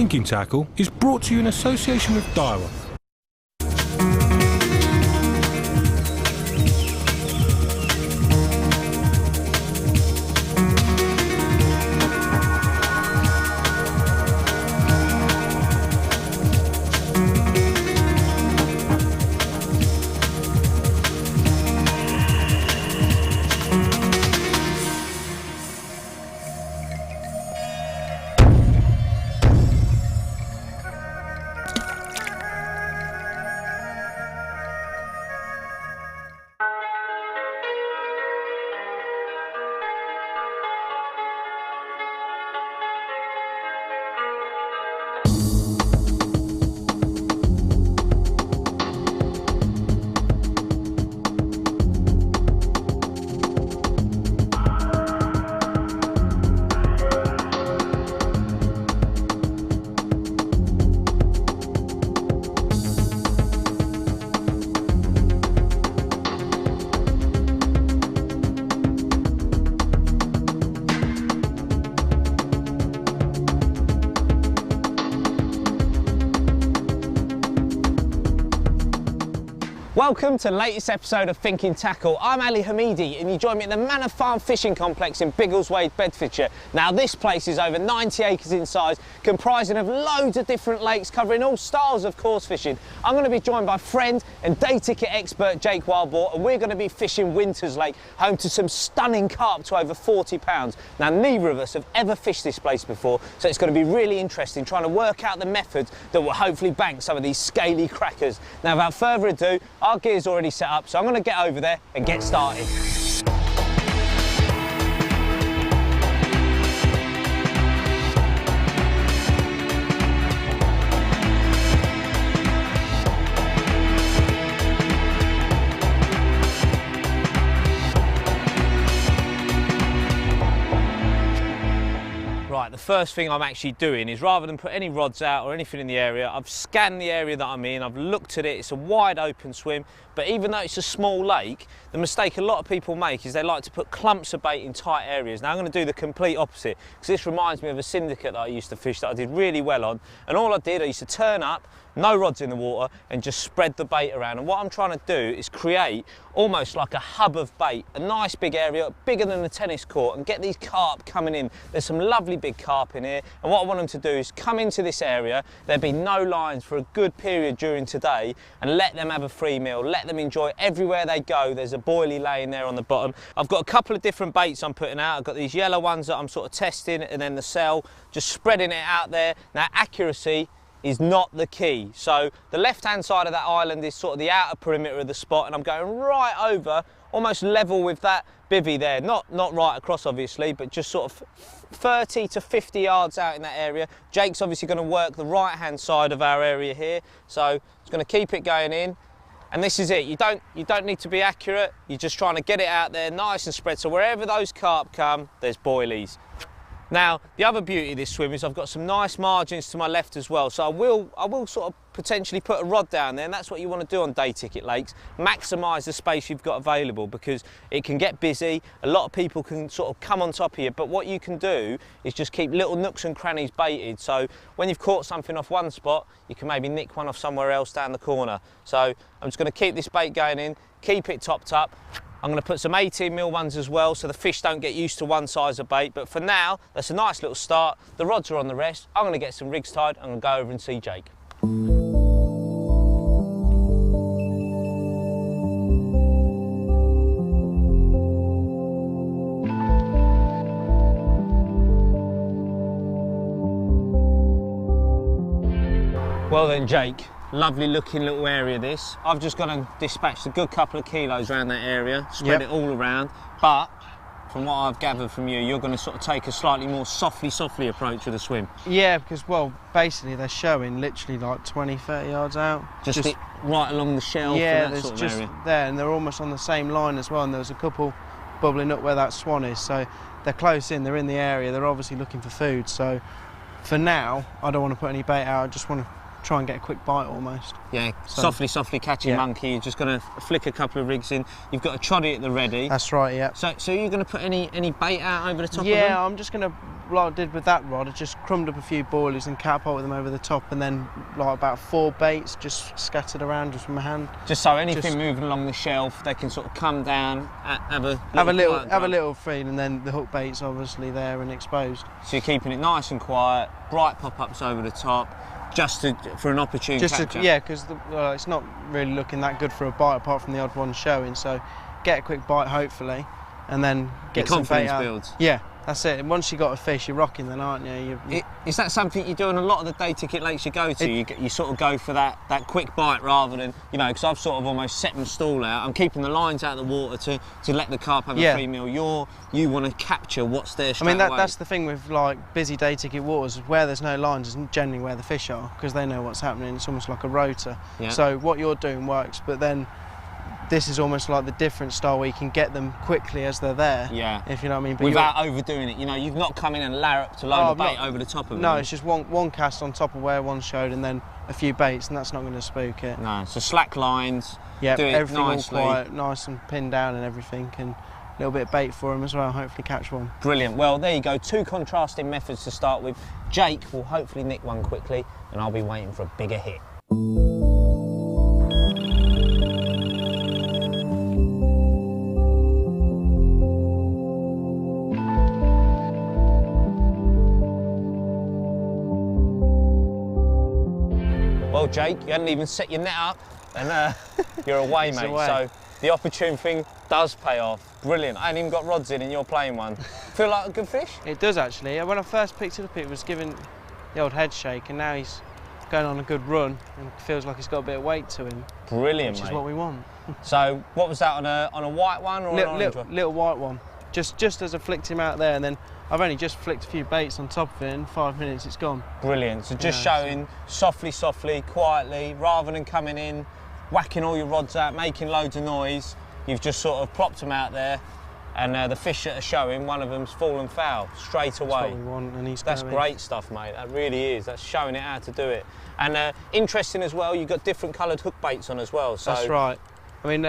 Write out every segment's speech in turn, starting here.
Thinking Tackle is brought to you in association with Daiwa. Welcome to the latest episode of Thinking Tackle. I'm Ali Hamidi and you join me at the Manor Farm Fishing Complex in Biggleswade, Bedfordshire. Now this place is over 90 acres in size, comprising of loads of different lakes covering all styles of coarse fishing. I'm going to be joined by friend and day ticket expert Jake Wildboar, and we're going to be fishing Winters Lake, home to some stunning carp to over 40 pounds. Now neither of us have ever fished this place before, so it's going to be really interesting trying to work out the methods that will hopefully bank some of these scaly crackers. Now without further ado, our gear's already set up, so I'm going to get over there and get started. Right, the first thing I'm actually doing is, rather than put any rods out or anything in the area, I've scanned the area that I'm in, I've looked at it, it's a wide open swim, but even though it's a small lake, the mistake a lot of people make is they like to put clumps of bait in tight areas. Now I'm going to do the complete opposite, because this reminds me of a syndicate that I used to fish that I did really well on, and all I did, I used to turn up, no rods in the water, and just spread the bait around. And what I'm trying to do is create almost like a hub of bait, a nice big area, bigger than a tennis court, and get these carp coming in. There's some lovely big carp in here, and what I want them to do is come into this area, there'll be no lines for a good period during today, and let them have a free meal, let them enjoy everywhere they go. There's a boilie laying there on the bottom. I've got a couple of different baits I'm putting out. I've got these yellow ones that I'm sort of testing, and then the cell, just spreading it out there. Now accuracy is not the key. So the left hand side of that island is sort of the outer perimeter of the spot, and I'm going right over, almost level with that bivvy there. Not right across obviously, but just sort of 30 to 50 yards out in that area. Jake's obviously going to work the right hand side of our area here, so it's going to keep it going in. And this is it, you don't need to be accurate, you're just trying to get it out there nice and spread, so wherever those carp come, there's boilies. Now, the other beauty of this swim is I've got some nice margins to my left as well, so I will sort of potentially put a rod down there, and that's what you want to do on day ticket lakes. Maximise the space you've got available, because it can get busy, a lot of people can sort of come on top of you, but what you can do is just keep little nooks and crannies baited, so when you've caught something off one spot, you can maybe nick one off somewhere else down the corner. So I'm just going to keep this bait going in, keep it topped up. I'm going to put some 18mm ones as well, so the fish don't get used to one size of bait, but for now, that's a nice little start. The rods are on the rest. I'm going to get some rigs tied. I'm going to go over and see Jake. Well then, Jake, lovely looking little area this. I've just got to dispatch a good couple of kilos around that area, spread it all around, but from what I've gathered from you, you're going to sort of take a slightly more softly approach with the swim. Yeah, because, well, basically they're showing literally like 20, 30 yards out. Just right along the shelf, yeah, and that sort of just area. there, and they're almost on the same line as well, and there was a couple bubbling up where that swan is, so they're close in, they're in the area, they're obviously looking for food, so for now, I don't want to put any bait out, I just want to try and get a quick bite almost. Yeah, So- softly catching monkey. You're just going to flick a couple of rigs in. You've got a choddy at the ready. That's right, yeah. So you're going to put any bait out over the top of them? Yeah, I'm just going to, like I did with that rod, I just crumbed up a few boilies and catapulted them over the top, and then like about 4 baits just scattered around just from my hand. Just so anything Just- moving along the shelf, they can sort of come down, have a Have a little feel, and then the hook bait's obviously there and exposed. So you're keeping it nice and quiet, bright pop-ups over the top, just for an opportune capture. Yeah, because it's not really looking that good for a bite apart from the odd one showing. So get a quick bite hopefully, and then get Your some bait confidence out. builds. Yeah, that's it. And once you got a fish, you're rocking then, aren't you? Is that something you do on a lot of the day ticket lakes you go to? You sort of go for that quick bite rather than, you know, because I've sort of almost set my stall out. I'm keeping the lines out of the water to let the carp have a free meal. You want to capture what's there straight away. that's the thing with like busy day ticket waters, where there's no lines is generally where the fish are, because they know what's happening. It's almost like a rotor. Yeah. So what you're doing works, but then this is almost like the different style where you can get them quickly as they're there. Yeah. If you know what I mean. But without overdoing it, you know, you've not come in and larruped a load of bait over the top of it. No, it's just one cast on top of where one showed, and then a few baits, and that's not going to spook it. No, so slack lines. Yeah, do it everything nicely. all quiet, nice and pinned down and everything, and a little bit of bait for them as well. Hopefully catch one. Brilliant. Well, there you go. 2 contrasting methods to start with. Jake will hopefully nick one quickly, and I'll be waiting for a bigger hit. Well, Jake, you hadn't even set your net up, and you're away, mate. away. So the opportune thing does pay off. Brilliant. I ain't even got rods in, and you're playing one. Feel like a good fish? It does actually. When I first picked it up, it was giving the old head shake, and now he's going on a good run and feels like he's got a bit of weight to him. Brilliant, Which mate. is what we want. So what was that, on a white one or an orange one? Little white one. Just as I flicked him out there, and then I've only just flicked a few baits on top of it. In 5 minutes, it's gone. Brilliant. So just Yeah, showing softly, quietly, rather than coming in, whacking all your rods out, making loads of noise. You've just sort of plopped them out there, and the fish that are showing, one of them's fallen foul straight That's away. what we want, and he's That's going. great stuff, mate. That really is. That's showing it how to do it. And interesting as well, you've got different coloured hook baits on as well. So That's right. I mean,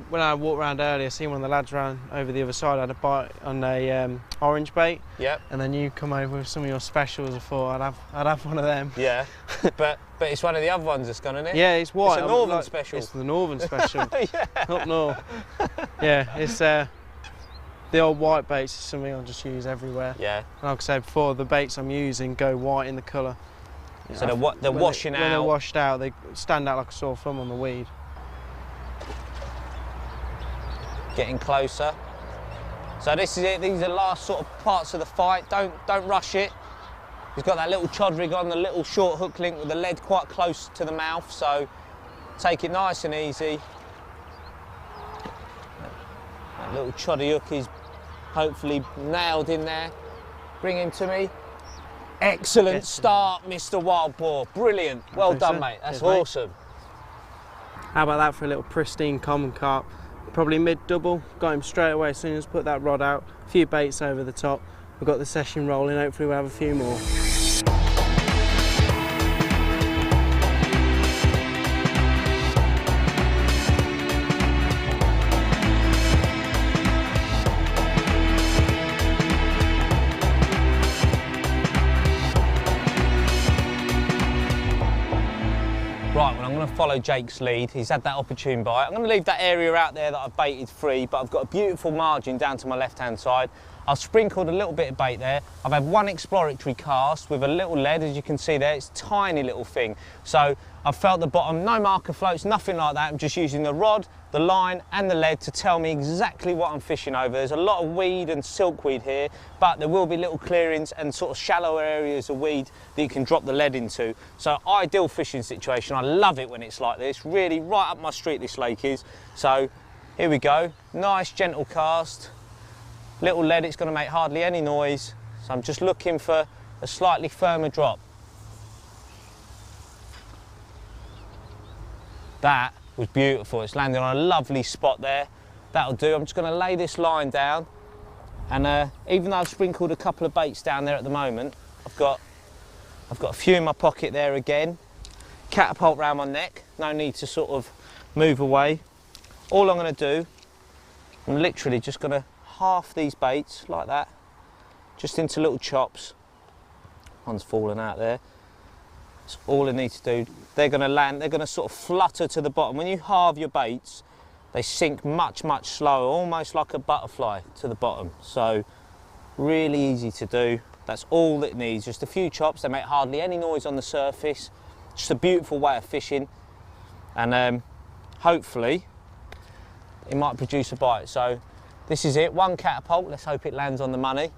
when I walked around earlier, I seen one of the lads around over the other side had a bite on a orange bait. Yep. And then you come over with some of your specials. I thought I'd have one of them. Yeah. but it's one of the other ones that's gone, isn't it? Yeah, it's white. It's a northern special. It's the northern special. Yeah. Up north. Yeah, it's the old white baits is something I just use everywhere. Yeah. And like I said before, the baits I'm using go white in the colour. So they're washing out. When they're washed out, they stand out like a sore thumb on the weed. Getting closer. So this is it. These are the last sort of parts of the fight. Don't rush it. He's got that little chod rig on, the little short hook link with the lead quite close to the mouth. So take it nice and easy. That little choddy hook is hopefully nailed in there. Bring him to me. Excellent start, Mr. Wild Boar. Brilliant. Well Thanks, done, sir. mate. That's Cheers, mate. awesome. How about that for a little pristine common carp? Probably mid-double. Got him straight away as soon as I put that rod out. A few baits over the top. We've got the session rolling. Hopefully we'll have a few more. Right, well, I'm going to follow Jake's lead. He's had that opportune bite. I'm going to leave that area out there that I've baited free, but I've got a beautiful margin down to my left-hand side. I've sprinkled a little bit of bait there. I've had one exploratory cast with a little lead, as you can see there. It's a tiny little thing. So I've felt the bottom, no marker floats, nothing like that. I'm just using the rod, the line and the lead to tell me exactly what I'm fishing over. There's a lot of weed and silkweed here, but there will be little clearings and sort of shallow areas of weed that you can drop the lead into. So ideal fishing situation. I love it when it's like this. Really right up my street this lake is. So here we go. Nice gentle cast. Little lead, it's going to make hardly any noise. So I'm just looking for a slightly firmer drop. That was beautiful. It's landing on a lovely spot there. That'll do. I'm just going to lay this line down. And even though I've sprinkled a couple of baits down there at the moment, I've got a few in my pocket there again. catapult round my neck. No need to sort of move away. All I'm going to do, I'm literally just going to half these baits like that, just into little chops. One's fallen out there. That's all I need to do. They're going to land, they're going to sort of flutter to the bottom. When you halve your baits, they sink much, much slower, almost like a butterfly to the bottom. So really easy to do. That's all it needs, just a few chops. They make hardly any noise on the surface. Just a beautiful way of fishing. And hopefully it might produce a bite. So this is it, one catapult. Let's hope it lands on the money.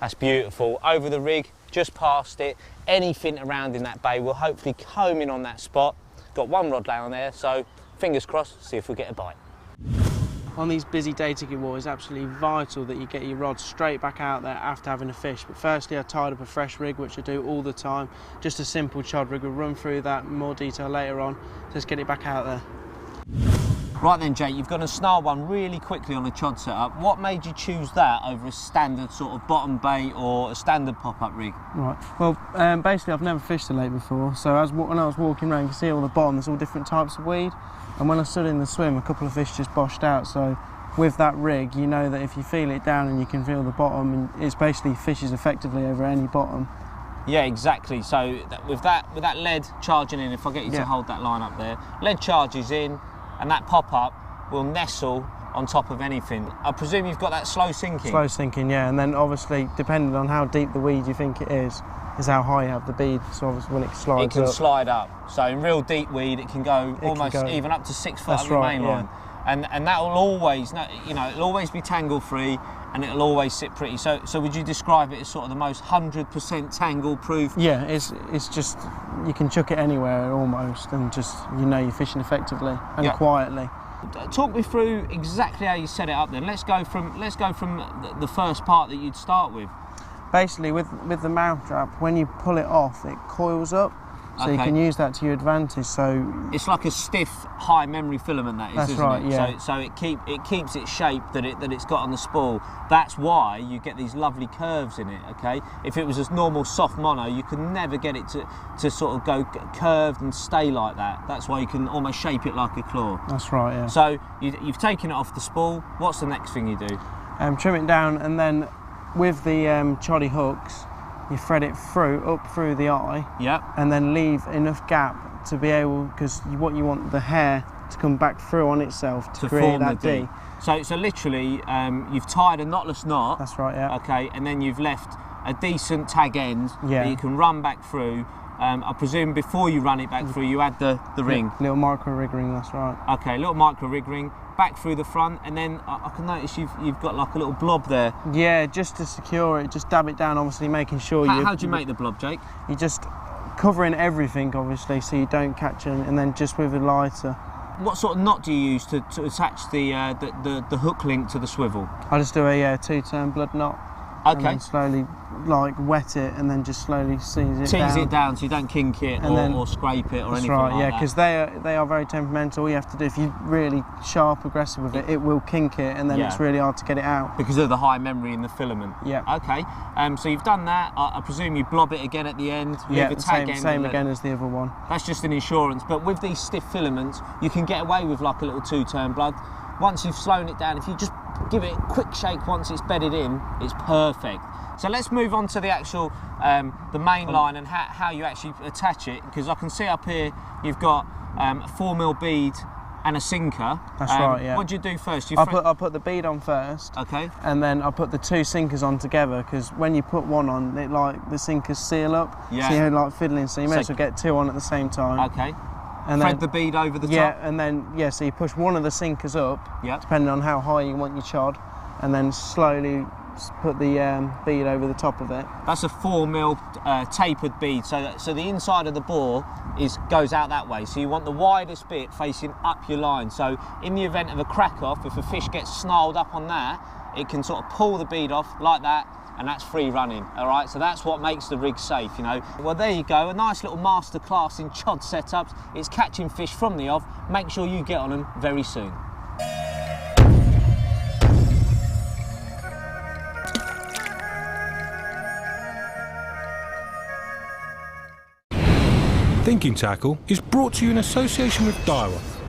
That's beautiful. Over the rig, just past it. Anything around in that bay will hopefully comb in on that spot. Got one rod down there, so fingers crossed, see if we get a bite. On these busy day ticket waters, it's absolutely vital that you get your rod straight back out there after having a fish. But firstly, I tied up a fresh rig, which I do all the time. Just a simple chod rig. We'll run through that in more detail later on. So let's get it back out there. Right then, Jake, you've got a snarl one really quickly on a chod setup. What made you choose that over a standard sort of bottom bait or a standard pop-up rig? Right, well, basically I've never fished a lake before, so when I was walking around, you can see all the bottom, there's all different types of weed, and when I stood in the swim, a couple of fish just boshed out, so with that rig, you know that if you feel it down and you can feel the bottom, and it's basically fishes effectively over any bottom. Yeah, exactly. So with that lead charging in, if I get you to hold that line up there, lead charges in, and that pop-up will nestle on top of anything. I presume you've got that slow sinking? Slow sinking, yeah, and then obviously, depending on how deep the weed you think it is how high you have the bead, so obviously when it slides it can up. Slide up. So in real deep weed, it can go even up to 6 foot up the main line. And that will always, you know, it'll always be tangle free, and it'll always sit pretty. So would you describe it as sort of the most 100% tangle proof? Yeah, it's just, you can chuck it anywhere almost, and just, you know, you're fishing effectively and quietly. Talk me through exactly how you set it up then. Let's go from the first part that you'd start with. Basically, with the mouth trap, when you pull it off, it coils up, so you can use that to your advantage. So it's like a stiff, high memory filament, that is, that's isn't right, it? yeah. So it keeps its shape that it's got on the spool. That's why you get these lovely curves in it. Okay, if it was a normal soft mono, you can never get it to sort of go curved and stay like that. That's why you can almost shape it like a claw. That's right, yeah. So you've taken it off the spool. What's the next thing you do? Trim it down, and then with the choddy hooks, you thread it up through the eye, and then leave enough gap to be able, because what you want the hair to come back through on itself to create form that the D. So literally, you've tied a knotless knot. That's right, yeah. Okay, and then you've left a decent tag end that you can run back through. I presume before you run it back through, you add the ring. Little micro rig ring, that's right. Okay, little micro rig ring, back through the front, and then I can notice you've got like a little blob there. Yeah, just to secure it, just dab it down, obviously making sure How do you make the blob, Jake? You just covering everything, obviously, so you don't catch them, and then just with a lighter. What sort of knot do you use to attach the hook link to the swivel? I just do a two-turn blood knot. Okay. And then slowly, like, wet it, and then just slowly tease it down so you don't kink it or scrape it or anything like that. That's right, yeah, because they are very temperamental. All you have to do, if you're really sharp, aggressive with it, it will kink it, and then it's really hard to get it out. Because of the high memory in the filament. Yeah. Okay. So you've done that. I presume you blob it again at the end. Yeah, the same again as the other one. That's just an insurance. But with these stiff filaments, you can get away with like a little two-turn blood. Once you've slowed it down, if you just give it a quick shake once it's bedded in, it's perfect. So let's move on to the actual, the main line and how you actually attach it, because I can see up here you've got a 4mm bead and a sinker. That's right, yeah. What do you do first? I'll put the bead on first. Okay. And then I'll put the two sinkers on together, because when you put one on, it the sinkers seal up. Yeah. So you're like fiddling, so you may as well get two on at the same time. Okay. And thread the bead over the top? Yeah, and then, so you push one of the sinkers up, depending on how high you want your chod, and then slowly put the bead over the top of it. That's a 4mm tapered bead, so the inside of the bore goes out that way. So you want the widest bit facing up your line. So in the event of a crack off, if a fish gets snarled up on that, it can sort of pull the bead off like that, and that's free running, all right? So that's what makes the rig safe, you know. Well, there you go, a nice little masterclass in chod setups. It's catching fish from the off. Make sure you get on them very soon. Thinking Tackle is brought to you in association with Daiwa.